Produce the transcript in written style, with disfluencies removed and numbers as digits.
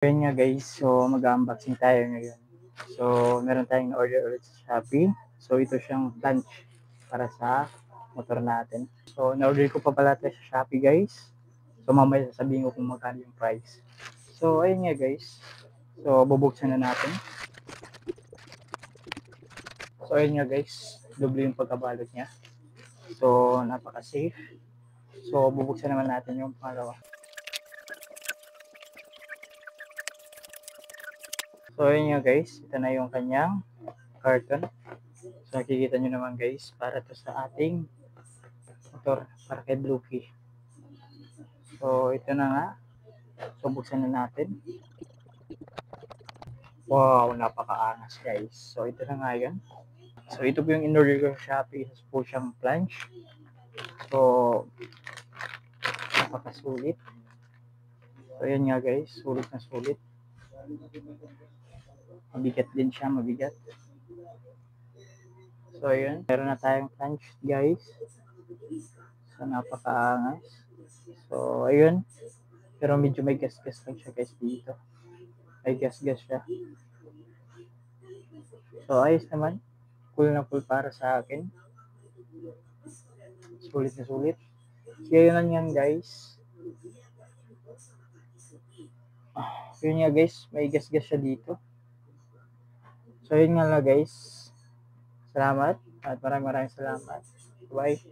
Ayun nga guys, so mag-unboxing tayo ngayon. So meron tayong order ulit sa Shopee. So ito siyang planch para sa motor natin. So na-order ko pa pala ito sa Shopee guys. So mamaya sasabihin ko kung magkano yung price. So ayun nga guys. So bubuksan na natin. So ayun nga guys, doble yung pagkabalot niya. So napaka-safe. So bubuksan naman natin yung pangalawa. So ayun nga guys, ito na yung kanyang carton. So nakikita nyo naman guys, para to sa ating motor, para kay Bluekey. So ito na nga. So buksan na natin. Wow, napaka-angas guys. So ito na nga yan. So ito po yung in-order ko sa Shopee. Ito po siyang planch. So napakasulit. So ayan nga guys, sulit na sulit. Mabigat din siya, mabigat. So ayun, meron na tayong planch guys. So napaka-angas. So ayun. Pero medyo may gas-gas lang siya guys dito. May gas-gas siya. So ayos naman. Cool na cool para sa akin. Sulit na sulit. Kaya yun lang yan guys. Yun nga guys, may gas-gas siya dito. So yun nga lang guys. Salamat at maraming salamat. Bye.